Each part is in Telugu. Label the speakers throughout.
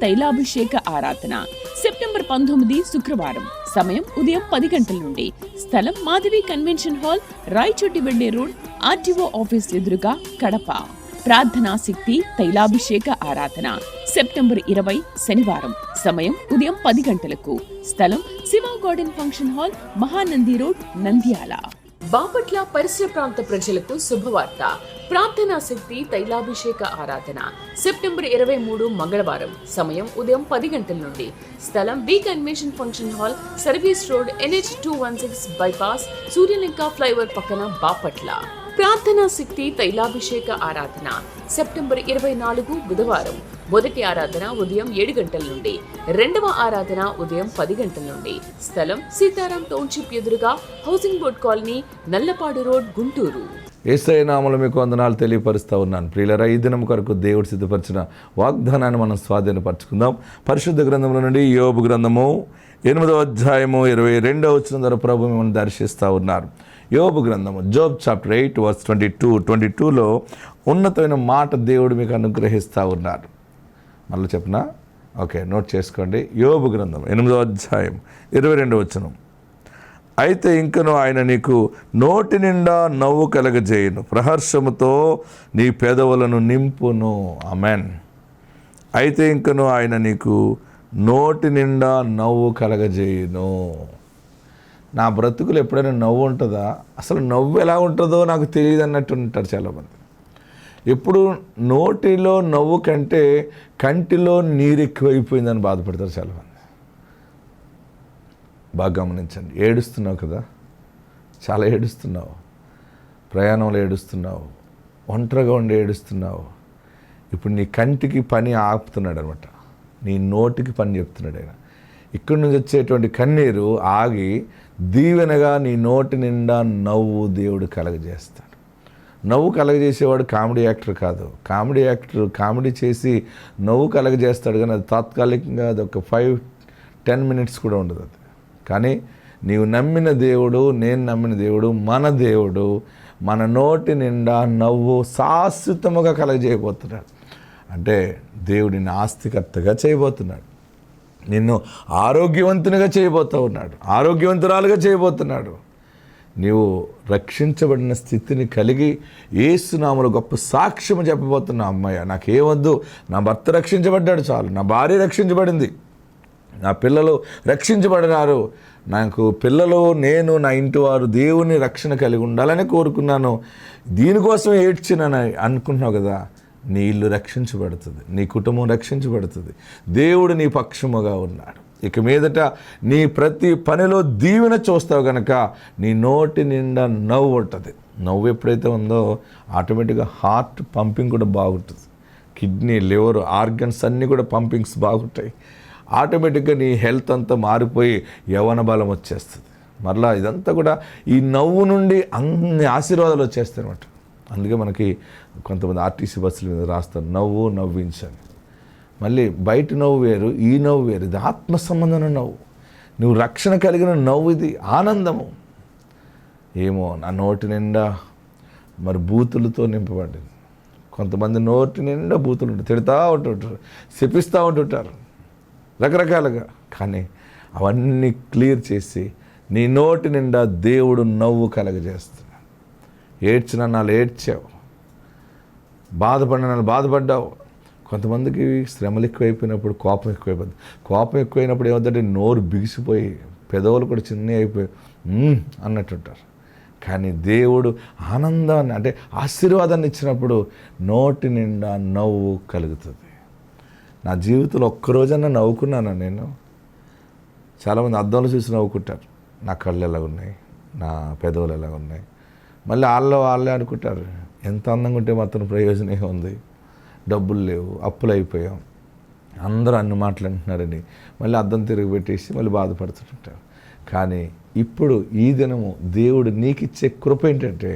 Speaker 1: తైలాభిషేక ఆరాధన సెప్టెంబర్ 19 శుక్రవారం. సమయం ఉదయం 10 గంటల నుండి. స్థలం మాధవి కన్వెన్షన్ హాల్, రాయచోటి వెళ్లే రోడ్, ఆర్టీఓ ఆఫీస్ ఎదురుగా, కడప. ప్రార్థనా శక్తి తైలాభిషేక ఆరాధన సెప్టెంబర్ 20 శనివారం. సమయం ఉదయం 10 గంటలకు. స్థలం Shiva garden function hall, Mahanandi road, Nandyal. Bapatla పరిసర ప్రాంత ప్రజలకు శుభవార్త. ప్రార్థనా శక్తి తైలాభిషేక ఆరాధన సెప్టెంబర్ 23 మంగళవారం. సమయం ఉదయం 10 గంటల నుండి. స్థలం B convention function hall, service road, NH 216 bypass, Suryalanka flyover పక్కన, బాపట్ల. ప్రార్థనా శక్తి తైలాభిషేక ఆరాధన సెప్టెంబర్ 24 బుధవారం. మొదటి ఆరాధన ఉదయం 7 గంటల నుండి. రెండవ ఆరాధన ఉదయం 10 గంటల నుండి. స్థలం సీతారాం టౌన్షిప్ ఎదురుగా, housing board colony, Nallapadu road, Guntur.
Speaker 2: Yesayya నామములో మీకు వందనాలు తెలియపరుస్తూ ఉన్నాను. ప్రియులారా, ఈ దినం కొరకు దేవుడు సిద్ధపరిచిన వాగ్దానాన్ని మనం స్వాధీనపరచుకుందాం. పరిశుద్ధ గ్రంథంలో నుండి యోబు గ్రంథము 8వ అధ్యాయము 22వ వచనం ద్వారా ప్రభు మిమ్మల్ని దర్శిస్తూ ఉన్నారు. యోబు గ్రంథము, జోబ్ చాప్టర్ 8 వర్స్ 22లో ఉన్నతమైన మాట దేవుడు మీకు అనుగ్రహిస్తూ ఉన్నారు. మళ్ళీ చెప్పనా? ఓకే, నోట్ చేసుకోండి. యోబు గ్రంథం 8వ అధ్యాయం 22వ వచనం. అయితే ఇంకను ఆయన నీకు నోటి నిండా నవ్వు కలగజేయును, ప్రహర్షముతో నీ పెదవులను నింపును. ఆమెన్. అయితే ఇంకను ఆయన నీకు నోటి నిండా నవ్వు కలగజేయును. నా బ్రతుకులు ఎప్పుడైనా నవ్వు ఉంటుందా? అసలు నవ్వు ఎలా ఉంటుందో నాకు తెలియదు అన్నట్టు ఉంటారు చాలామంది. ఎప్పుడు నోటిలో నవ్వు కంటే కంటిలో నీరు ఎక్కువైపోయిందని బాధపడతారు చాలామంది. బాగా గమనించండి. ఏడుస్తున్నావు కదా, చాలా ఏడుస్తున్నావు. ప్రయాణంలో ఏడుస్తున్నావు, ఒంటరిగా ఉండి ఏడుస్తున్నావు. ఇప్పుడు నీ కంటికి పని ఆపుతున్నాడు అనమాట, నీ నోటికి పని చెప్తున్నాడు ఆయన. ఇక్కడి నుంచి వచ్చేటువంటి కన్నీరు ఆగి దీవెనగా నీ నోటి నిండా నవ్వు దేవుడు కలగజేస్తాడు. నవ్వు కలగజేసేవాడు కామెడీ యాక్టర్ కాదు. కామెడీ యాక్టర్ కామెడీ చేసి నవ్వు కలగజేస్తాడు, కానీ అది తాత్కాలికంగా, అది ఒక 5-10 మినిట్స్ కూడా ఉండదు అది. కానీ నీవు నమ్మిన దేవుడు, నేను నమ్మిన దేవుడు, మన దేవుడు మన నోటి నిండా నవ్వు శాశ్వతముగా కలగజేయబోతున్నాడు. అంటే దేవుడిని ఆస్తికర్తగా చేయబోతున్నాడు, నిన్ను ఆరోగ్యవంతునిగా చేయబోతూ ఉన్నాడు, ఆరోగ్యవంతురాలుగా చేయబోతున్నాడు. నీవు రక్షించబడిన స్థితిని కలిగి యేసునామములో గొప్ప సాక్ష్యం చెప్పబోతున్నా. అమ్మాయి, నాకేమొద్దు, నా భర్త రక్షించబడ్డాడు చాలు, నా భార్య రక్షించబడింది, నా పిల్లలు రక్షించబడినారు, నాకు పిల్లలు, నేను, నా ఇంటి వారు దేవుని రక్షణ కలిగి ఉండాలని కోరుకున్నాను, దీనికోసం ఏడ్చినని అనుకుంటున్నావు కదా. నీ ఇల్లు రక్షించబడుతుంది, నీ కుటుంబం రక్షించబడుతుంది. దేవుడు నీ పక్షముగా ఉన్నాడు. ఇక మీదట నీ ప్రతి పనిలో దీవెన చూస్తావు కనుక నీ నోటి నిండా నవ్వు ఉంటుంది. నవ్వు ఎప్పుడైతే ఉందో ఆటోమేటిక్గా హార్ట్ పంపింగ్ కూడా బాగుంటుంది, కిడ్నీ, లివర్, ఆర్గన్స్ అన్నీ కూడా పంపింగ్స్ బాగుంటాయి. ఆటోమేటిక్గా నీ హెల్త్ అంతా మారిపోయి యవ్వన బలం వచ్చేస్తుంది. మరలా ఇదంతా కూడా ఈ నవ్వు నుండి అన్ని ఆశీర్వాదాలు వచ్చేస్తాయి అన్నమాట. అందుకే మనకి కొంతమంది ఆర్టీసీ బస్సుల మీద రాస్తారు, నవ్వు నవ్వించని. మళ్ళీ బయట నవ్వు వేరు, ఈ నవ్వు వేరు. ఇది ఆత్మ సంబంధమైన నవ్వు. నువ్వు రక్షణ కలిగిన నవ్వు, ఇది ఆనందము. ఏమో నా నోటి నిండా మరి బూతులతో నింపబడింది. కొంతమంది నోటి నిండా బూతులు ఉంటారు, తిడతా ఉంటుంటారు, శపిస్తూ ఉంటుంటారు రకరకాలుగా. కానీ అవన్నీ క్లియర్ చేసి నీ నోటి నిండా దేవుడు నవ్వు కలగజేస్తున్నాడు. ఏడ్చిన నాళ్ళు ఏడ్చావు, బాధపడిన నాళ్ళు బాధపడ్డావు. కొంతమందికి శ్రమలు ఎక్కువైపోయినప్పుడు కోపం ఎక్కువైపోతుంది. కోపం ఎక్కువైనప్పుడు ఏమవుతుందంటే నోరు బిగిసిపోయి పెదవులు కూడా చిన్న అయిపోయి అన్నట్టుంటారు. కానీ దేవుడు ఆనందాన్ని, అంటే ఆశీర్వాదాన్ని ఇచ్చినప్పుడు నోటి నిండా నవ్వు కలుగుతుంది. నా జీవితంలో ఒక్కరోజన్నా నవ్వుకున్నాను నేను. చాలామంది అద్దంలో చూసి నవ్వుకుంటారు, నా కళ్ళు ఎలా ఉన్నాయి, నా పెదవులు ఎలా ఉన్నాయి. మళ్ళీ వాళ్ళే అనుకుంటారు, ఎంత అందంగా ఉంటే మాత్రం ప్రయోజనం ఉంది, డబ్బులు లేవు, అప్పులు అయిపోయాం, అందరూ అన్ని మాటలు అంటున్నారని మళ్ళీ అద్దం తిరిగి పెట్టేసి మళ్ళీ బాధపడుతుంటారు. కానీ ఇప్పుడు ఈ దినము దేవుడు నీకు ఇచ్చే కృప ఏంటంటే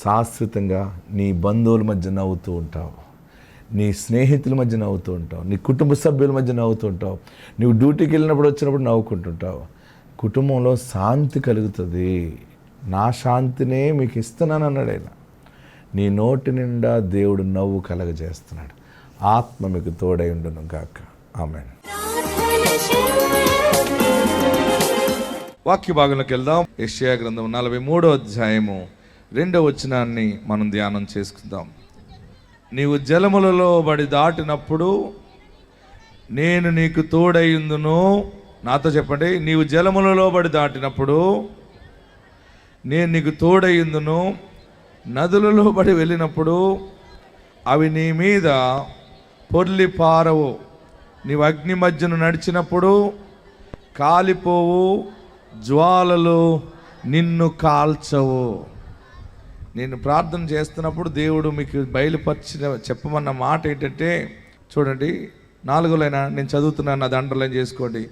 Speaker 2: శాశ్వతంగా నీ బంధువుల మధ్య నవ్వుతూ ఉంటావు, నీ స్నేహితుల మధ్య నవ్వుతూ ఉంటావు, నీ కుటుంబ సభ్యుల మధ్య నవ్వుతూ ఉంటావు, నువ్వు డ్యూటీకి వెళ్ళినప్పుడు వచ్చినప్పుడు నవ్వుకుంటుంటావు. కుటుంబంలో శాంతి కలుగుతుంది. నా శాంతినే మీకు ఇస్తున్నాను అన్నాడు ఆయన. నీ నోటి నిండా దేవుడు నవ్వు కలగజేస్తున్నాడు. ఆత్మ మీకు తోడై ఉండును గాక. ఆమేన్. వాక్య భాగంలోకి వెళ్దాం. యెషయా గ్రంథం 43వ అధ్యాయము 2వ వచనాన్ని మనం ధ్యానం చేసుకుందాం. నీవు జలములలో బడి దాటినప్పుడు నేను నీకు తోడైయుందును. నాతో చెప్పండి, నీవు జలములలో బడి దాటినప్పుడు నేను నీకు తోడైయుందును. నదులలో బడి వెళ్ళినప్పుడు అవి నీ మీద పొర్లి పారవు. నీవు అగ్ని మధ్యను నడిచినప్పుడు కాలిపోవు, జ్వాలలు నిన్ను కాల్చవు. నేను ప్రార్థన చేస్తున్నప్పుడు దేవుడు మీకు బయలుపరిచిన చెప్పమన్న మాట ఏంటంటే, చూడండి 4వ లైన్ నేను చదువుతున్నాను, అది అండర్లైన్ చేసుకోండి.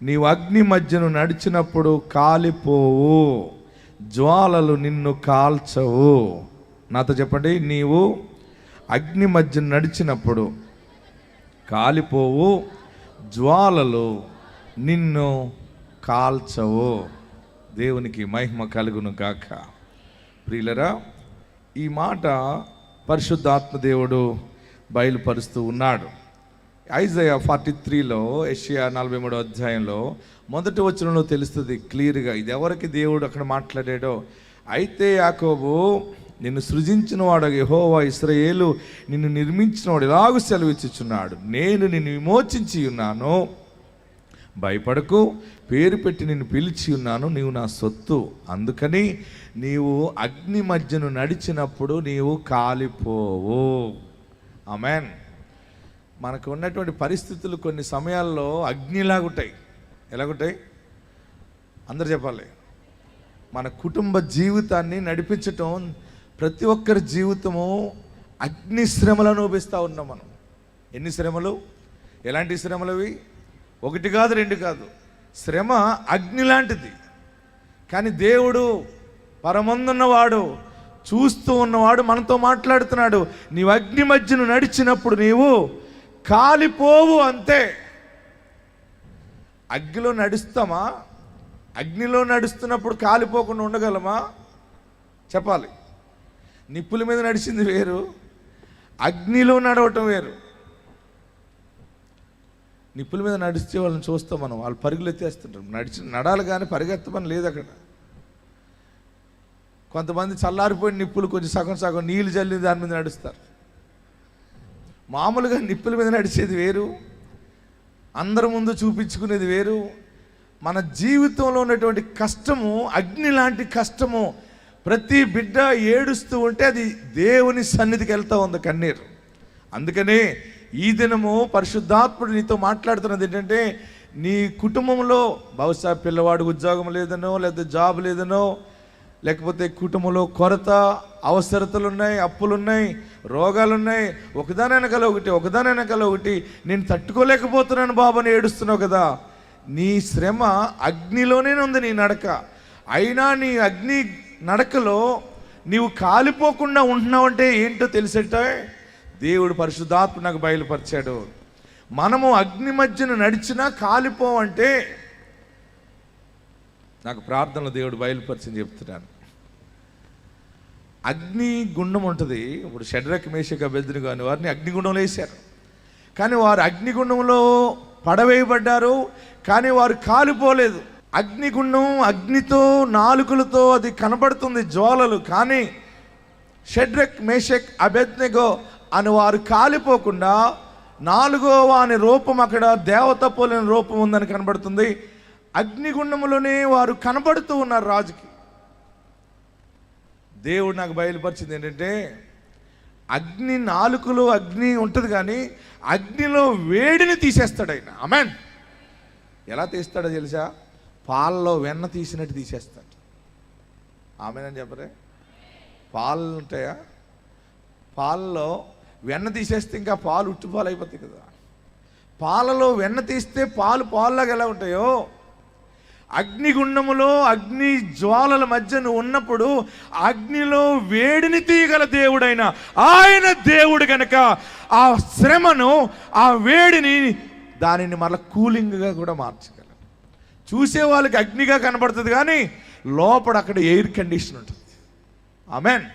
Speaker 2: నీవు అగ్ని మధ్యను నడిచినప్పుడు కాలిపోవు, జ్వాలలు నిన్ను కాల్చవు. నాతో చెప్పండి, నీవు అగ్ని మధ్య నడిచినప్పుడు కాలిపోవు, జ్వాలలు నిన్ను కాల్చవు. దేవునికి మహిమ కలుగును గాక. ప్రియులరా, ఈ మాట పరిశుద్ధాత్మ దేవుడు బయలుపరుస్తూ ఉన్నాడు. ఐజయా 43లో, యెషయా 43వ అధ్యాయంలో 1వ వచనంలో తెలుస్తుంది క్లియర్గా ఇది ఎవరికి దేవుడు అక్కడ మాట్లాడాడో. అయితే యాకోబు, నిన్ను సృజించిన వాడు యెహోవా, ఇశ్రాయేలు నిన్ను నిర్మించినవాడు ఇలాగూ సెలవిచ్చుచున్నాడు, నేను నిన్ను విమోచించి ఉన్నాను, భయపడకు, పేరు పెట్టి నిన్ను పిలిచి ఉన్నాను, నీవు నా సొత్తు. అందుకని నీవు అగ్ని మధ్యను నడిచినప్పుడు నీవు కాలిపోవు. ఆమేన్. మనకు ఉన్నటువంటి పరిస్థితులు కొన్ని సమయాల్లో అగ్నిలాగుంటాయి. ఎలాగుంటాయి? అందరు చెప్పాలి. మన కుటుంబ జీవితాన్ని నడిపించటం, ప్రతి ఒక్కరి జీవితము అగ్ని శ్రమలను అనుభవిస్తూ ఉన్నాం మనం. ఎన్ని శ్రమలు? ఎలాంటి శ్రమలు అవి? 1 కాదు 2 కాదు. శ్రమ అగ్ని లాంటిది. కానీ దేవుడు పరమందున్నవాడు, చూస్తూ ఉన్నవాడు మనతో మాట్లాడుతున్నాడు. నీవు అగ్ని మధ్యను నడిచినప్పుడు నీవు కాలిపోవు. అంతే. అగ్నిలో నడుస్తామా? అగ్నిలో నడుస్తున్నప్పుడు కాలిపోకుండా ఉండగలమా? చెప్పాలి. నిప్పుల మీద నడిచింది వేరు, అగ్నిలో నడవటం వేరు. నిప్పుల మీద నడిస్తే వాళ్ళని చూస్తాం మనం, వాళ్ళు పరుగులు ఎత్తేస్తుంటారు. నడాలి కానీ పరిగెత్తమని లేదు అక్కడ. కొంతమంది చల్లారిపోయిన నిప్పులు కొంచెం సగం సగం నీళ్ళు చల్లి దాని మీద నడుస్తారు. మామూలుగా నిప్పుల మీద నడిచేది వేరు, అందరి ముందు చూపించుకునేది వేరు. మన జీవితంలో ఉన్నటువంటి కష్టము అగ్ని లాంటి కష్టము. ప్రతి బిడ్డ ఏడుస్తూ ఉంటే అది దేవుని సన్నిధికి వెళ్తూ ఉంది కన్నీరు. అందుకనే ఈ దినము పరిశుద్ధాత్ముడు నీతో మాట్లాడుతున్నది ఏంటంటే, నీ కుటుంబంలో బహుశా పిల్లవాడు ఉద్యోగం లేదనో, లేదా జాబ్ లేదనో, లేకపోతే కుటుంబంలో కొరత, అవసరతలు ఉన్నాయి, అప్పులున్నాయి, రోగాలున్నాయి, ఒకదాని వెనకాల ఒకటి నేను తట్టుకోలేకపోతున్నాను బాబు అని ఏడుస్తున్నావు కదా. నీ శ్రమ అగ్నిలోనే ఉంది నీ నడక. అయినా నీ అగ్ని నడకలో నీవు కాలిపోకుండా ఉంటున్నావంటే ఏంటో తెలిసేట దేవుడు పరిశుద్ధాత్మ నాకు బయలుపరిచాడు. మనము అగ్ని మధ్యన నడిచినా కాలిపోవంటే నాకు ప్రార్థనలో దేవుడు బయలుపరిచని చెప్తున్నాను. అగ్ని గుండం ఉంటుంది. ఇప్పుడు షడ్రక్ మేషక్ అబేద్నెగో అనే వారిని అగ్నిగుండంలో వేశారు. కానీ వారు అగ్నిగుండంలో పడవేయబడ్డారు, కానీ వారు కాలిపోలేదు. అగ్నిగుండం అగ్నితో, నాలుకలతో అది కనబడుతుంది, జ్వాలలు. కానీ షడ్రక్ మేషక్ అబేద్నెగో అని వారు కాలిపోకుండా 4వ అనే రూపం అక్కడ దేవత పోలిన రూపం ఉందని కనబడుతుంది. అగ్నిగుండంలోనే వారు కనబడుతూ ఉన్నారు రాజుకి. దేవుడు నాకు బయలుపరిచింది ఏంటంటే, అగ్ని నాలుకలో అగ్ని ఉంటుంది కానీ అగ్నిలో వేడిని తీసేస్తాడు ఆయన. ఆమేన్. ఎలా తీస్తాడో తెలుసా? పాలలో వెన్న తీసినట్టు తీసేస్తాడు. ఆమేన్ అని చెప్పరే? పాలు ఉంటాయా? పాలలో వెన్న తీసేస్తే ఇంకా పాలు ఉట్టిపాలు అయిపోతాయి కదా. పాలలో వెన్న తీస్తే పాలు పాలులాగా ఎలా ఉంటాయో, అగ్నిగుండములో అగ్ని జ్వాలల మధ్య నువ్వు ఉన్నప్పుడు అగ్నిలో వేడిని తీయగల దేవుడైన ఆయన దేవుడు కనుక ఆ శ్రమను, ఆ వేడిని, దానిని మళ్ళీ కూలింగ్గా కూడా మార్చగలరు. చూసే వాళ్ళకి అగ్నిగా కనబడుతుంది కానీ లోపల అక్కడ ఎయిర్ కండిషన్ ఉంటుంది. ఆమేన్.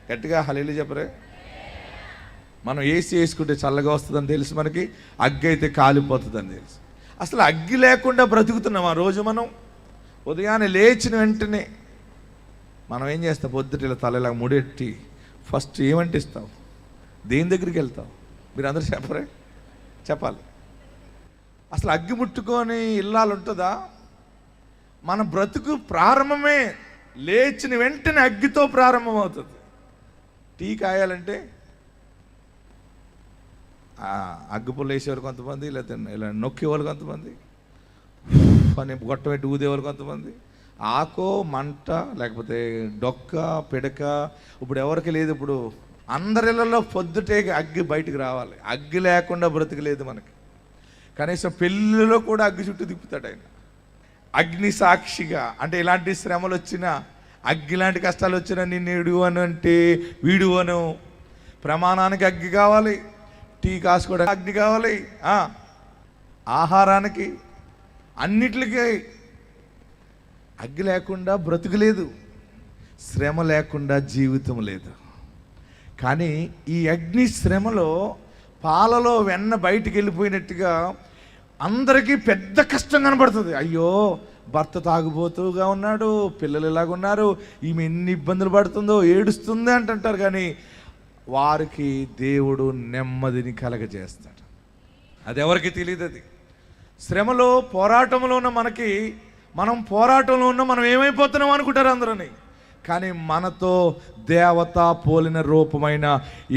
Speaker 2: గట్టిగా హల్లెలూయా చెప్పరే. మనం ఏసీ వేసుకుంటే చల్లగా వస్తుందని తెలుసు, మనకి అగ్గి అయితే కాలిపోతుందని తెలుసు. అసలు అగ్గి లేకుండా బ్రతుకుతున్నాం. ఆ రోజు మనం ఉదయాన్నే లేచిన వెంటనే మనం ఏం చేస్తాం? పొద్దుట ఇలా తలలా ముడెట్టి ఫస్ట్ ఏమంటిస్తావు? దేని దగ్గరికి వెళ్తావు? మీరు అందరూ చెప్పరే? చెప్పాలి. అసలు అగ్గి ముట్టుకొని ఇల్లాలు ఉంటుందా? మన బ్రతుకు ప్రారంభమే లేచిన వెంటనే అగ్గితో ప్రారంభమవుతుంది. టీ కాయాలంటే అగ్గిపుల్ల వేసేవారు కొంతమంది, లేకపోతే ఇలా నొక్కేవాళ్ళు కొంతమంది, అని గొట్టం పెట్టి ఊదేవాళ్ళు కొంతమంది, ఆకో మంట లేకపోతే డొక్క పిడక. ఇప్పుడు ఎవరికి లేదు. ఇప్పుడు అందరిళ్ళలో పొద్దుటే అగ్గి బయటికి రావాలి. అగ్గి లేకుండా బ్రతకలేదు మనకి. కనీసం పెళ్ళిలో కూడా అగ్గి చుట్టూ తిప్పుతాడు ఆయన. అగ్ని సాక్షిగా అంటే ఇలాంటి శ్రమలు వచ్చినా, అగ్గి లాంటి కష్టాలు వచ్చినా నిన్ను విడువను అంటే విడువను. ప్రమాణానికి అగ్గి కావాలి, టీ కాసుకోవడానికి అగ్ని కావాలి, ఆహారానికి అన్నిటికీ అగ్గి లేకుండా బ్రతుకులేదు. శ్రమ లేకుండా జీవితం లేదు. కానీ ఈ అగ్ని శ్రమలో పాలలో వెన్న బయటికి వెళ్ళిపోయినట్టుగా అందరికీ పెద్ద కష్టం కనబడుతుంది. అయ్యో, భర్త తాగుబోతుగా ఉన్నాడు, పిల్లలు ఇలాగున్నారు, ఈమె ఎన్ని ఇబ్బందులు పడుతుందో, ఏడుస్తుంది అంటుంటారు. కానీ వారికి దేవుడు నెమ్మదిని కలగజేస్తాడు. అది ఎవరికి తెలియదు. అది శ్రమలో పోరాటంలో ఉన్న మనకి, మనం పోరాటంలో ఉన్న మనం ఏమైపోతున్నాం అనుకుంటారు అందరని. కానీ మనతో దేవత పోలిన రూపమైన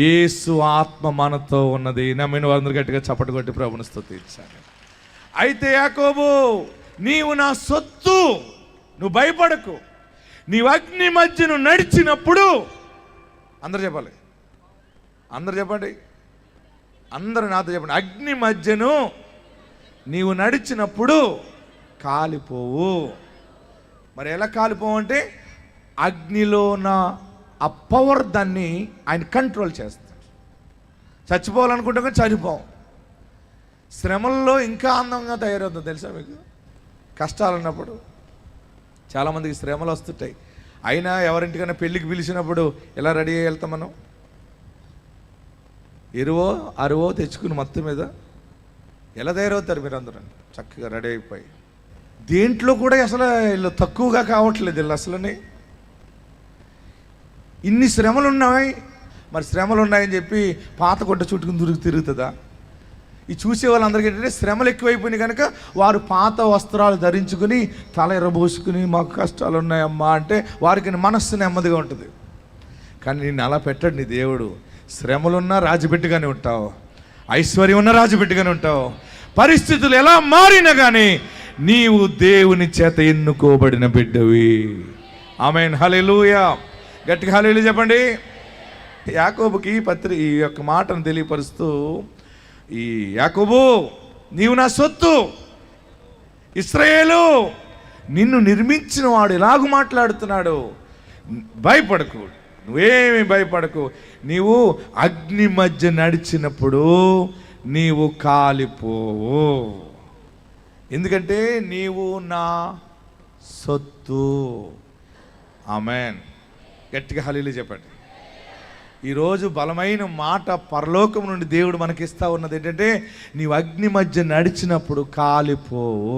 Speaker 2: యేసు ఆత్మ మనతో ఉన్నది. నమ్మిన వారందరూ గట్టిగా చప్పటి కొట్టి ప్రభువుని స్తుతించాలి. అయితే యాకోబు, నీవు నా సొత్తు, నువ్వు భయపడకు. నీవు అగ్ని మధ్యను నడిచినప్పుడు, అందరు చెప్పాలి, అందరు చెప్పండి, అందరు నాతో చెప్పండి, అగ్ని మధ్యను నీవు నడిచినప్పుడు కాలిపోవు. మరి ఎలా కాలిపోవు అంటే, అగ్నిలో ఉన్న ఆ పవర్ దాన్ని ఆయన కంట్రోల్ చేస్తాడు. చచ్చిపోవాలనుకుంటే కానీ చనిపోం. శ్రమల్లో ఇంకా అందంగా తయారవుతుంది తెలుసా మీకు? కష్టాలు ఉన్నప్పుడు చాలామందికి శ్రమలు వస్తుంటాయి. అయినా ఎవరింటికైనా పెళ్ళికి పిలిచినప్పుడు ఎలా రెడీ అయ్యి వెళ్తాం మనం? ఎరువో అరువో తెచ్చుకుని మొత్తం మీద ఎలా తయారవుతారు మీరు అందరూ? చక్కగా రెడీ అయిపోయి. దేంట్లో కూడా అసలు వీళ్ళు తక్కువగా కావట్లేదు. వీళ్ళు అసలుని ఇన్ని శ్రమలు ఉన్నాయి. మరి శ్రమలు ఉన్నాయని చెప్పి పాత కొట్ట చుట్టుకుని తిరుగుతుందా? ఈ చూసే వాళ్ళందరికీ ఏంటంటే శ్రమలు ఎక్కువైపోయినాయి కనుక వారు పాత వస్త్రాలు ధరించుకుని తల ఎర్రబోసుకుని మాకు కష్టాలు ఉన్నాయమ్మా అంటే వారికి మనస్సు నెమ్మదిగా ఉంటుంది. కానీ నిన్ను అలా పెట్టాడు నీ దేవుడు. శ్రమలున్నా రాజుబిడ్డగానే ఉంటావు, ఐశ్వర్యం ఉన్న రాజుబిడ్డగానే ఉంటావు. పరిస్థితులు ఎలా మారినా కానీ నీవు దేవుని చేత ఎన్నుకోబడిన బిడ్డవి. ఆమేన్, హల్లెలూయా. గట్టిగా హల్లెలూయా చెప్పండి. యాకోబుకి ఈ యొక్క మాటను తెలియపరుస్తూ, ఈ యాకోబు, నీవు నా సొత్తు, ఇశ్రాయేలు, నిన్ను నిర్మించిన వాడు ఎలాగూ మాట్లాడుతున్నాడు. భయపడకు, నువ్వేమీ భయపడకు. నీవు అగ్ని మధ్య నడిచినప్పుడు నీవు కాలిపోవు. ఎందుకంటే నీవు నా సొత్తు. ఆమేన్. గట్టిగా హల్లెలూయా చెప్పండి. ఈరోజు బలమైన మాట పరలోకం నుండి దేవుడు మనకిస్తా ఉన్నది ఏంటంటే, నీవు అగ్ని మధ్య నడిచినప్పుడు కాలిపోవు.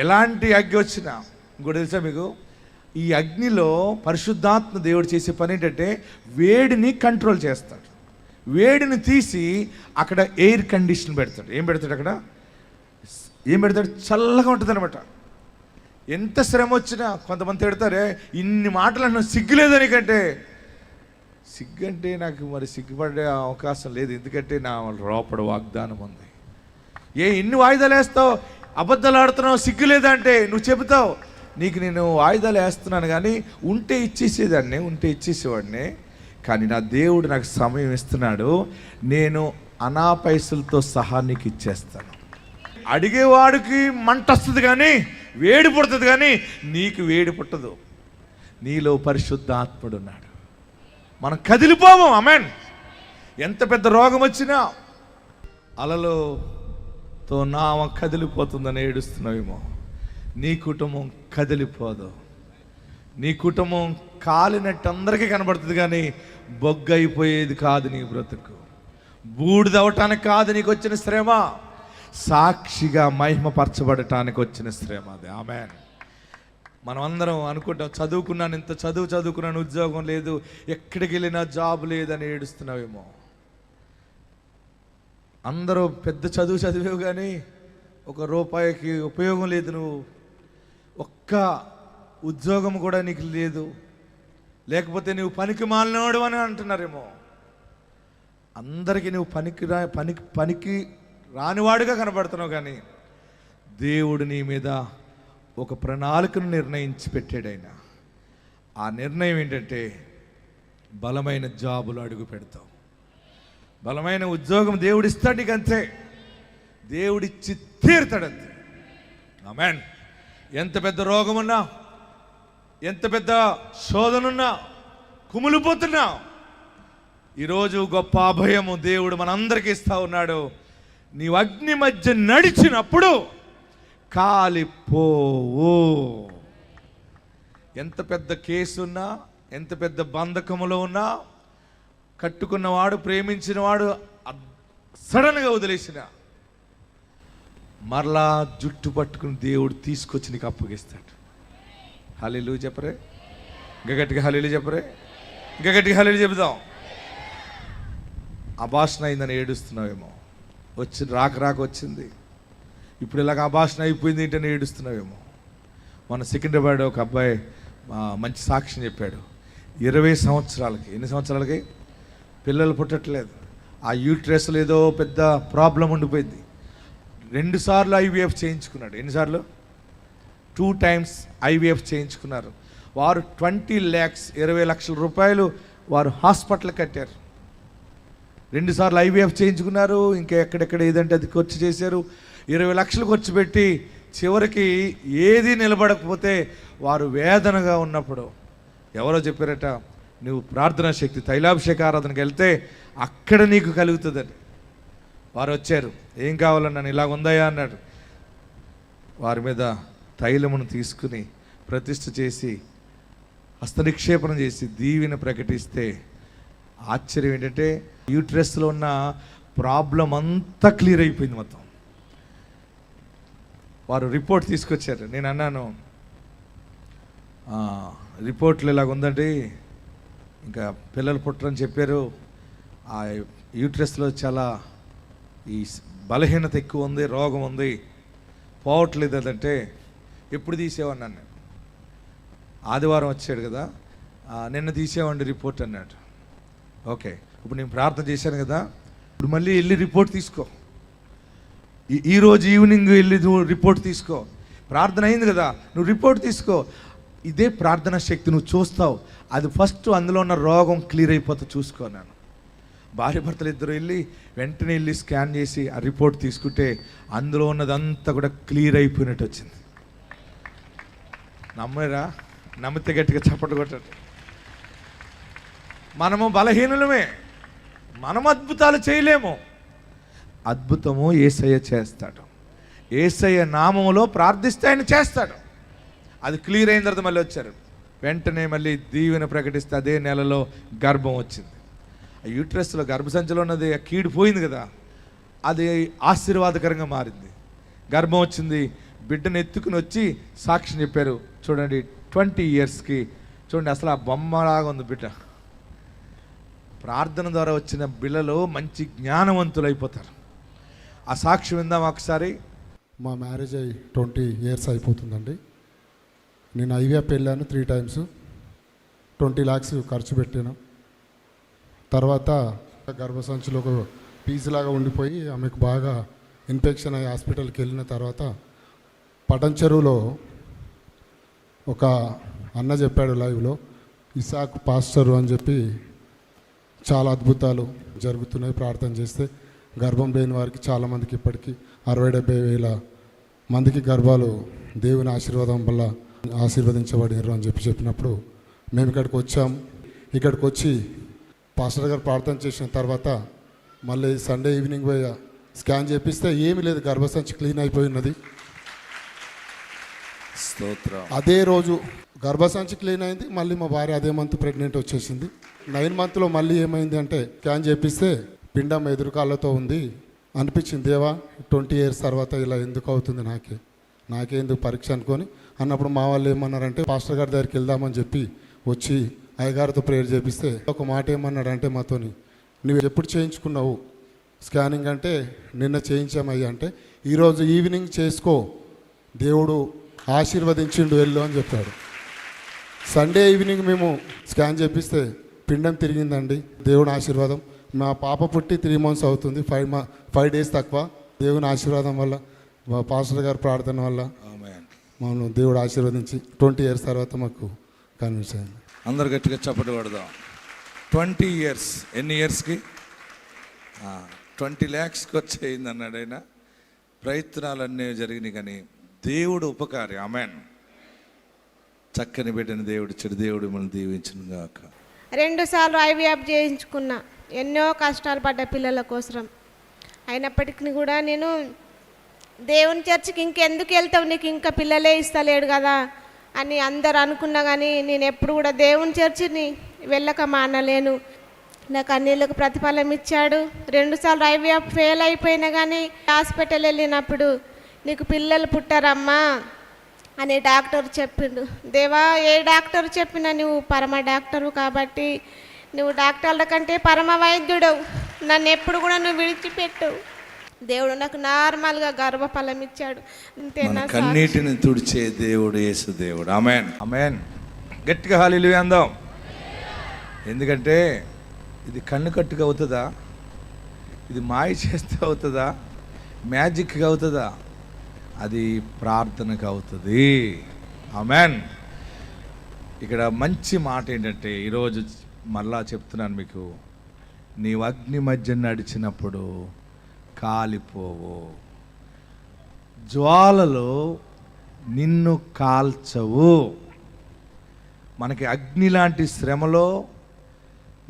Speaker 2: ఎలాంటి అగ్ని వచ్చినా, ఇంకోటి తెలుసా మీకు? ఈ అగ్నిలో పరిశుద్ధాత్మ దేవుడు చేసే పని ఏంటంటే వేడిని కంట్రోల్ చేస్తాడు. వేడిని తీసి అక్కడ ఎయిర్ కండిషన్ పెడతాడు. ఏం పెడతాడు అక్కడ? ఏం పెడతాడు? చల్లగా ఉంటుంది అనమాట. ఎంత శ్రమ వచ్చినా కొంతమంది తిడతారే, ఇన్ని మాటలు అన్న సిగ్గులేదని. కంటే సిగ్గంటే నాకు మరి సిగ్గుపడే అవకాశం లేదు. ఎందుకంటే నా లోపల వాగ్దానం ఉంది. ఇన్ని వాయిదాలు వేస్తావు, అబద్ధాలు ఆడుతున్నావు, సిగ్గు లేదంటే నువ్వు చెబుతావు, నీకు నేను వాయిదాలు వేస్తున్నాను కానీ ఉంటే ఇచ్చేసేదాన్ని, ఉంటే ఇచ్చేసేవాడిని. కానీ నా దేవుడు నాకు సమయం ఇస్తున్నాడు, నేను అనా పైసలతో సహా నీకు ఇచ్చేస్తాను. అడిగేవాడికి మంట వస్తుంది కానీ వేడి పుడుతుంది, కానీ నీకు వేడి పుట్టదు. నీలో పరిశుద్ధాత్ముడు ఉన్నాడు. మనం కదిలిపోము. ఆమేన్. ఎంత పెద్ద రోగం వచ్చినా అలలోతో నావ కదిలిపోతుందని ఏడుస్తున్నావేమో, నీ కుటుంబం కదిలిపోదు. నీ కుటుంబం కాలినట్టు అందరికీ కనబడుతుంది, కానీ బొగ్గు అయిపోయేది కాదు నీ బ్రతుకు. బూడిదవటానికి కాదు నీకు వచ్చిన శ్రమ, సాక్షిగా మహిమపరచబడటానికి వచ్చిన శ్రమ అది. ఆమేన్. మనం అందరం అనుకుంటాం, చదువుకున్నాను, ఇంత చదువుకున్నాను, ఉద్యోగం లేదు, ఎక్కడికి వెళ్ళినా జాబ్ లేదని ఏడుస్తున్నావేమో. అందరూ పెద్ద చదివావు కానీ ఒక రూపాయికి ఉపయోగం లేదు, నువ్వు ఒక్క ఉద్యోగం కూడా నీకు లేదు, లేకపోతే నువ్వు పనికి మాలినోడు అని అంటున్నారేమో. అందరికీ నువ్వు పనికి రానివాడుగా కనబడుతున్నావు, కానీ దేవుడు నీ మీద ఒక ప్రణాళికను నిర్ణయించి పెట్టాడు ఆయన. ఆ నిర్ణయం ఏంటంటే బలమైన జాబులు అడుగు పెడతావు, బలమైన ఉద్యోగం దేవుడు ఇస్తాడు నీకు, అంతే. దేవుడిచ్చి తీరుతాడంతే. ఆమేన్. ఎంత పెద్ద రోగమున్నా, ఎంత పెద్ద శోధనున్నా, కుమిలిపోతున్నా, ఈరోజు గొప్ప అభయము దేవుడు మనందరికీ ఇస్తా ఉన్నాడు. నీవు అగ్ని మధ్య నడిచినప్పుడు కాలిపోవు. ఎంత పెద్ద కేసున్నా, ఎంత పెద్ద బంధకములో ఉన్నా, కట్టుకున్నవాడు, ప్రేమించినవాడు సడన్గా వదిలేసిన మరలా జుట్టు పట్టుకుని దేవుడు తీసుకొచ్చి నీకు అప్పగిస్తాడు. హల్లెలూయా చెప్పరే, ఇంకా గట్టిగా హల్లెలూయా చెప్పరే, ఇంకా గట్టిగా హల్లెలూయా చెబుదాం. అభాషణ అయిందని ఏడుస్తున్నావేమో, రాక వచ్చింది, ఇప్పుడు ఇలాగ అభాషణ అయిపోయింది ఏంటని ఏడుస్తున్నావేమో. మన సికింద్రాబాద్ ఒక అబ్బాయి మంచి సాక్ష్యం చెప్పాడు. 20 సంవత్సరాలకి, ఎన్ని సంవత్సరాలకి పిల్లలు పుట్టట్లేదు. ఆ యూట్రస్లో ఏదో పెద్ద ప్రాబ్లం ఉండిపోయింది. 2 సార్లు IVF చేయించుకున్నాడు. ఎన్నిసార్లు? 2 times IVF చేయించుకున్నారు. వారు 20 lakhs, 20 లక్షల రూపాయలు వారు హాస్పిటల్ కట్టారు. 2 సార్లు IVF చేయించుకున్నారు. ఇంకా ఎక్కడెక్కడ ఏదంటే అది ఖర్చు చేశారు. 20 లక్షలు ఖర్చు పెట్టి చివరికి ఏది నిలబడకపోతే వారు వేదనగా ఉన్నప్పుడు ఎవరో చెప్పారట, నువ్వు ప్రార్థనా శక్తి తైలాభిషేక ఆరాధనకి వెళ్తే అక్కడ నీకు కలుగుతుందని. వారు వచ్చారు, ఏం కావాలన్నాను, ఇలాగ ఉందయ్యా అన్నాడు. వారి మీద తైలమును తీసుకుని ప్రతిష్ఠ చేసి హస్తనిక్షేపణ చేసి దీవెన ప్రకటిస్తే ఆశ్చర్యం ఏంటంటే యూట్రస్లో ఉన్న ప్రాబ్లం అంతా క్లియర్ అయిపోయింది మొత్తం. వారు రిపోర్ట్ తీసుకొచ్చారు. నేను అన్నాను, రిపోర్ట్లు ఇలాగ ఉందండి, ఇంకా పిల్లలు పుట్టరని చెప్పారు, ఆ యూట్రస్లో చాలా ఈ బలహీనత ఎక్కువ ఉంది, రోగం ఉంది, పోవట్లేదు. అదంటే ఎప్పుడు తీసేవన్నాను నేను. ఆదివారం వచ్చాడు కదా, నిన్న తీసేవండి రిపోర్ట్ అన్నాడు. ఓకే, ఇప్పుడు నేను ప్రార్థన చేశాను కదా, ఇప్పుడు మళ్ళీ వెళ్ళి రిపోర్ట్ తీసుకో, ఈరోజు ఈవినింగ్ వెళ్ళి రిపోర్ట్ తీసుకో. ప్రార్థన అయింది కదా, నువ్వు రిపోర్ట్ తీసుకో. ఇదే ప్రార్థన శక్తి, నువ్వు చూస్తావు. అది ఫస్ట్ అందులో ఉన్న రోగం క్లియర్ అయిపోతే చూసుకున్నాను. భార్య భర్తలు ఇద్దరు వెళ్ళి వెంటనే వెళ్ళి స్కాన్ చేసి ఆ రిపోర్ట్ తీసుకుంటే అందులో ఉన్నదంతా కూడా క్లియర్ అయిపోయినట్టు వచ్చింది. నమ్మరా? నమ్మితే గట్టిగా చప్పట్లు కొట్టండి. మనము బలహీనులమే, మనం అద్భుతాలు చేయలేము. అద్భుతము యేసయ్య చేస్తాడు. యేసయ్య నామములో ప్రార్థిస్తే ఆయన చేస్తాడు. అది క్లియర్ అయిన తర్వాత మళ్ళీ వచ్చారు. వెంటనే మళ్ళీ దీవెన ప్రకటిస్తే అదే నెలలో గర్భం వచ్చింది. ఆ యూట్రస్లో గర్భసంచిలో ఉన్నది కీడు పోయింది కదా, అది ఆశీర్వాదకరంగా మారింది. గర్భం వచ్చింది. బిడ్డను ఎత్తుకుని వచ్చి సాక్ష్యం చెప్పారు. చూడండి 20 yearsకి చూడండి, అసలు ఆ బొమ్మలాగా ఉంది బిడ్డ. ప్రార్థన ద్వారా వచ్చిన బిడ్డలు మంచి జ్ఞానవంతులు అయిపోతారు. ఆ సాక్ష్యం విందాం ఒకసారి.
Speaker 3: మా మ్యారేజ్ అయ్యి 20 years అయిపోతుందండి. నేను IVF వెళ్ళాను 3 times, 20 lakhs ఖర్చు పెట్టాను. తర్వాత గర్భసంచిలో ఒక పీసులాగా ఉండిపోయి ఆమెకు బాగా ఇన్ఫెక్షన్ అయ్యి హాస్పిటల్కి వెళ్ళిన తర్వాత పటన్ చెరువులో ఒక అన్న చెప్పాడు లైవ్లో, ఇసాక్ పాస్టర్ అని చెప్పి, చాలా అద్భుతాలు జరుగుతున్నాయి ప్రార్థన చేస్తే. గర్భం లేని వారికి చాలామందికి ఇప్పటికీ 60-70 వేల మందికి గర్భాలు దేవుని ఆశీర్వాదం వల్ల ఆశీర్వదించబడినారు అని చెప్పినప్పుడు మేము ఇక్కడికి వచ్చాం. ఇక్కడికి వచ్చి పాస్టర్ గారు ప్రార్థన చేసిన తర్వాత మళ్ళీ సండే ఈవినింగ్ పోయి స్కాన్ చేపిస్తే ఏమీ లేదు, గర్భసంచి క్లీన్ అయిపోయి ఉన్నది.
Speaker 2: స్తోత్రం.
Speaker 3: అదే రోజు గర్భసంచి క్లీన్ అయింది. మళ్ళీ మా భార్య అదే మంత్ ప్రెగ్నెంట్ వచ్చేసింది. 9 మంత్లో మళ్ళీ ఏమైంది అంటే స్కాన్ చేపిస్తే పిండం ఎదురుకాళ్ళతో ఉంది అనిపించింది. దేవా 20 years తర్వాత ఇలా ఎందుకు అవుతుంది, నాకేందుకు పరీక్ష అనుకొని అన్నప్పుడు మా వాళ్ళు ఏమన్నారంటే పాస్టర్ గారి దగ్గరికి వెళ్దామని చెప్పి వచ్చి అయ్యగారితో ప్రేయర్ చేపిస్తే ఒక మాట ఏమన్నాడంటే మాతోని, నువ్వు ఎప్పుడు చేయించుకున్నావు స్కానింగ్ అంటే నిన్న చేయించామయ్యా అంటే ఈరోజు ఈవినింగ్ చేసుకో, దేవుడు ఆశీర్వదించిండు వెళ్ళు అని చెప్పాడు. సండే ఈవినింగ్ మేము స్కాన్ చేపిస్తే పిండం తిరిగిందండి. దేవుని ఆశీర్వాదం. మా పాప పుట్టి 3 months అవుతుంది. 5 days తక్కువ. దేవుని ఆశీర్వాదం వల్ల, మా పాస్టర్ గారి ప్రార్థన వల్ల మనం దేవుడు ఆశీర్వదించి 20 years తర్వాత మాకు కన్విన్స్ అయింది.
Speaker 2: అందరు గట్టిగా చప్పట్లు కొడదాం. 20 years. ఎన్ని ఇయర్స్కి? 20 lakhsకి వచ్చేయింది అన్నాడు ఆయన. ప్రయత్నాలన్నీ జరిగినాయి కానీ దేవుడు ఉపకారి. ఆమెన్. చక్కని బిడ్డని దేవుడు చెడు దేవుడు మిమ్మల్ని దీవించును గాక.
Speaker 4: 2 సార్లు IVF చేయించుకున్నా. ఎన్నో కష్టాలు పడ్డ పిల్లల కోసం. అయినప్పటికీ కూడా నేను దేవుని చర్చికి ఇంకెందుకు వెళ్తావు, నీకు ఇంకా పిల్లలే ఇస్తలేడు కదా అని అందరు అనుకున్నా కానీ నేను ఎప్పుడు కూడా దేవుని చర్చిని వెళ్ళక మానలేను. నాకు అన్నిళ్ళకు ప్రతిఫలం ఇచ్చాడు. 2 సార్లు IVF ఫెయిల్ అయిపోయినా కానీ హాస్పిటల్ వెళ్ళినప్పుడు నీకు పిల్లలు పుట్టారమ్మా అని డాక్టర్ చెప్పిండు. దేవా, ఏ డాక్టర్ చెప్పినా నువ్వు పరమ డాక్టరు కాబట్టి, నువ్వు డాక్టర్ల కంటే పరమ వైద్యుడు, నన్ను ఎప్పుడు కూడా నువ్వు విడిచిపెట్టు. దేవుడు నాకు నార్మల్గా గర్భఫలం ఇచ్చాడు.
Speaker 2: మన కన్నీటిని తుడిచే దేవుడు యేసు దేవుడు. Amen, amen. గట్టిగా హల్లెలూయా అందాం. ఎందుకంటే ఇది కన్ను కట్టుగా అవుతుందా, ఇది మాయ చేస్తే అవుతుందా, మ్యాజిక్గా అవుతుందా? అది ప్రార్థనకు అవుతుంది. ఆమెన్. ఇక్కడ మంచి మాట ఏంటంటే ఈరోజు మళ్ళా చెప్తున్నాను మీకు, నీవు అగ్ని మధ్య నడిచినప్పుడు కాలిపోవు, జ్వాలలు నిన్ను కాల్చవు. మనకి అగ్ని లాంటి శ్రమలో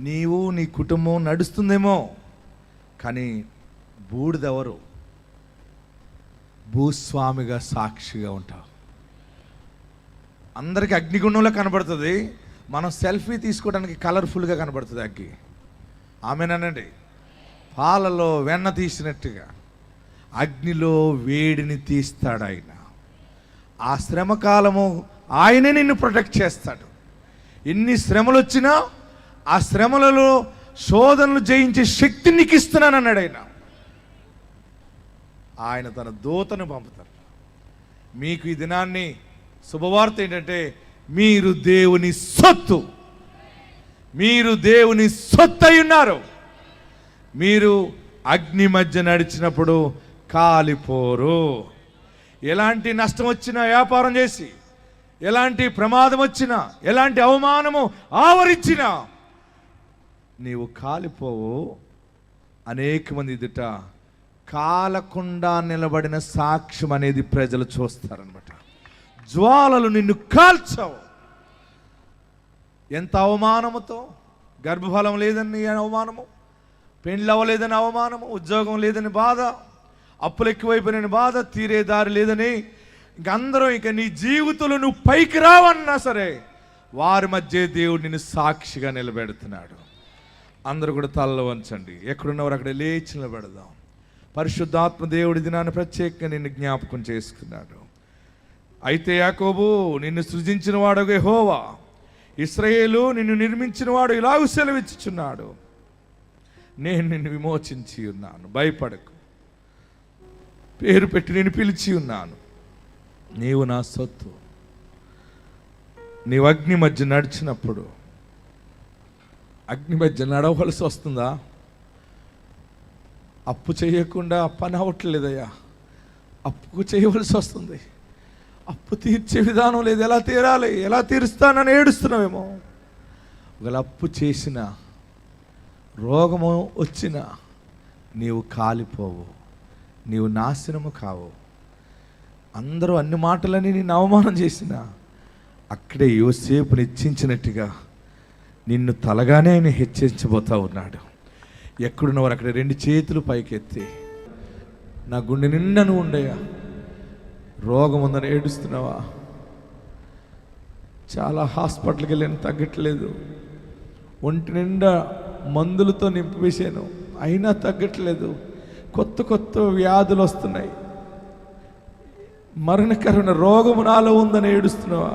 Speaker 2: నీవు నీ కుటుంబం నడుస్తుందేమో, కానీ బూడిదెవరు? భూస్వామిగా సాక్షిగా ఉంటావు. అందరికీ అగ్నిగుండంలో కనబడుతుంది, మనం సెల్ఫీ తీసుకోవడానికి కలర్ఫుల్గా కనబడుతుంది అగ్గి. ఆమెనండి. పాలలో వెన్న తీసినట్టుగా అగ్నిలో వేడిని తీస్తాడు ఆయన. ఆ శ్రమ కాలము ఆయనే నిన్ను ప్రొటెక్ట్ చేస్తాడు. ఎన్ని శ్రమలు వచ్చినా ఆ శ్రమలలో శోధనలు జయించే శక్తి నీకు ఇస్తున్నాను అన్నాడు ఆయన. ఆయన తన దూతను పంపుతారు. మీకు ఈ దినాన్ని శుభవార్త ఏంటంటే మీరు దేవుని సొత్తు, మీరు దేవుని సొత్తు అయి ఉన్నారు. మీరు అగ్ని మధ్య నడిచినప్పుడు కాలిపోరు. ఎలాంటి నష్టం వచ్చినా, వ్యాపారం చేసి ఎలాంటి ప్రమాదం వచ్చినా, ఎలాంటి అవమానము ఆవరించినా నీవు కాలిపోవు. అనేక మంది ఎదుట కాలకుండా నిలబడిన సాక్ష్యం అనేది ప్రజలు చూస్తారనమాట. జ్వాలలు నిన్ను కాల్చవు. ఎంత అవమానముతో, గర్భఫలం లేదని అవమానము, పెండ్లు అవ్వలేదని అవమానము, ఉద్యోగం లేదని బాధ, అప్పులు ఎక్కువైపోయిన బాధ, తీరే దారి లేదని ఇంక అందరూ ఇక నీ జీవితంలో నువ్వు పైకి రావన్నా సరే వారి మధ్య దేవుడు నిన్ను సాక్షిగా నిలబెడుతున్నాడు. అందరూ కూడా తలలో వంచండి. ఎక్కడున్నవారు అక్కడ లేచి నిలబెడదాం. పరిశుద్ధాత్మ దేవుడి దినాన్ని ప్రత్యేకంగా నిన్ను జ్ఞాపకం చేసుకున్నాడు. అయితే యాకోబు, నిన్ను సృజించిన వాడు యెహోవా, ఇశ్రాయేలు నిన్ను నిర్మించిన వాడు ఇలాగూ సెలవిచ్చుచున్నాడు, నేను నిన్ను విమోచించి ఉన్నాను, భయపడకు, పేరు పెట్టి నేను పిలిచి ఉన్నాను, నీవు నా సొత్తు. నీవు అగ్ని మధ్య నడిచినప్పుడు, అగ్ని మధ్య నడవలసి వస్తుందా? అప్పు చేయకుండా పని అవ్వట్లేదయ్యా, అప్పు చేయవలసి వస్తుంది. అప్పు తీర్చే విధానం లేదు, ఎలా తీరాలి, ఎలా తీరుస్తానని ఏడుస్తున్నావేమో. ఒకవేళ అప్పు చేసిన, రోగము వచ్చినా నీవు కాలిపోవు, నీవు నాశనము కావు. అందరూ అన్ని మాటలని నేను అవమానం చేసిన, అక్కడే యోసేపుని హెచ్చించినట్టుగా నిన్ను తలగానే ఆయన హెచ్చరించబోతా ఉన్నాడు. ఎక్కడున్నవారు అక్కడ 2 చేతులు పైకెత్తి, నా గుండె నిండా నువ్వు ఉండయా, రోగం ఉందని ఏడుస్తున్నావా, చాలా హాస్పిటల్కి వెళ్ళాను, తగ్గట్లేదు. ఒంటి నిండా మందులతో నింపివేశాను, అయినా తగ్గట్లేదు. కొత్త కొత్త వ్యాధులు వస్తున్నాయి. మరణకరమైన రోగము నాలో ఉందని ఏడుస్తున్నావా?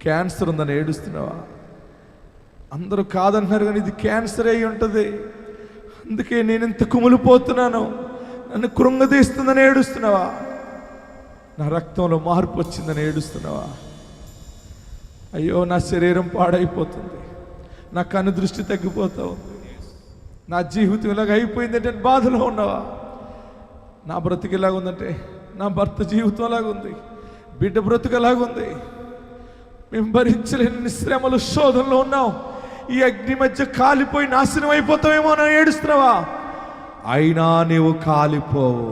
Speaker 2: క్యాన్సర్ ఉందని ఏడుస్తున్నావా? అందరూ కాదంటున్నారు, కానీ ఇది క్యాన్సర్ అయి ఉంటుంది. అందుకే నేను ఇంత కుమిలిపోతున్నాను, నన్ను కృంగదీస్తుందని ఏడుస్తున్నావా? నా రక్తంలో మార్పు వచ్చిందని ఏడుస్తున్నావా? అయ్యో, నా శరీరం పాడైపోతుంది, నా కన్ను దృష్టి తగ్గిపోతూ ఉంది, నా జీవితం ఇలాగ అయిపోయిందంటే బాధలో ఉన్నావా? నా బ్రతుకు ఎలాగుందంటే నా భర్త జీవితం ఎలాగుంది, బిడ్డ బ్రతుకు ఎలాగుంది, మేము భరించలేని శ్రమలు శోధనలో ఉన్నాం. ఈ అగ్ని మధ్య కాలిపోయి నాశనం అయిపోతావేమో అని ఏడుస్తున్నావా? అయినా నీవు కాలిపోవు,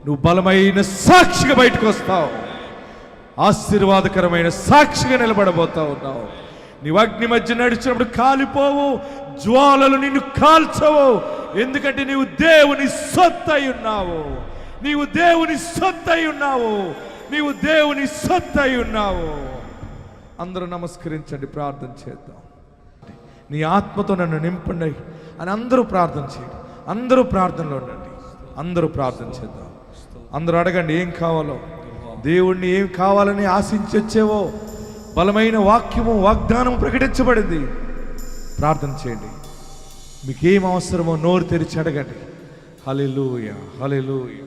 Speaker 2: నువ్వు బలమైన సాక్షిగా బయటకు వస్తావు, ఆశీర్వాదకరమైన సాక్షిగా నిలబడబోతా ఉన్నావు. నీవు అగ్ని మధ్య నడిచినప్పుడు కాలిపోవు, జ్వాలలు నిన్ను కాల్చవు. ఎందుకంటే నీవు దేవుని సొత్తై ఉన్నావు, నీవు దేవుని సొత్తై ఉన్నావు, నీవు దేవుని సొత్తై ఉన్నావు. అందరూ నమస్కరించండి, ప్రార్థన చేద్దాం. నీ ఆత్మతో నన్ను నింపండి అని అందరూ ప్రార్థన చేయండి. అందరూ ప్రార్థనలో ఉండండి, అందరూ ప్రార్థన చేద్దాం. అందరూ అడగండి ఏం కావాలో. దేవుణ్ణి ఏం కావాలని ఆశించి వచ్చేవో బలమైన వాక్యము, వాగ్దానం ప్రకటించబడింది. ప్రార్థన చేయండి. మీకు ఏం అవసరమో నోరు తెరిచి అడగండి. హల్లెలూయా, హల్లెలూయా.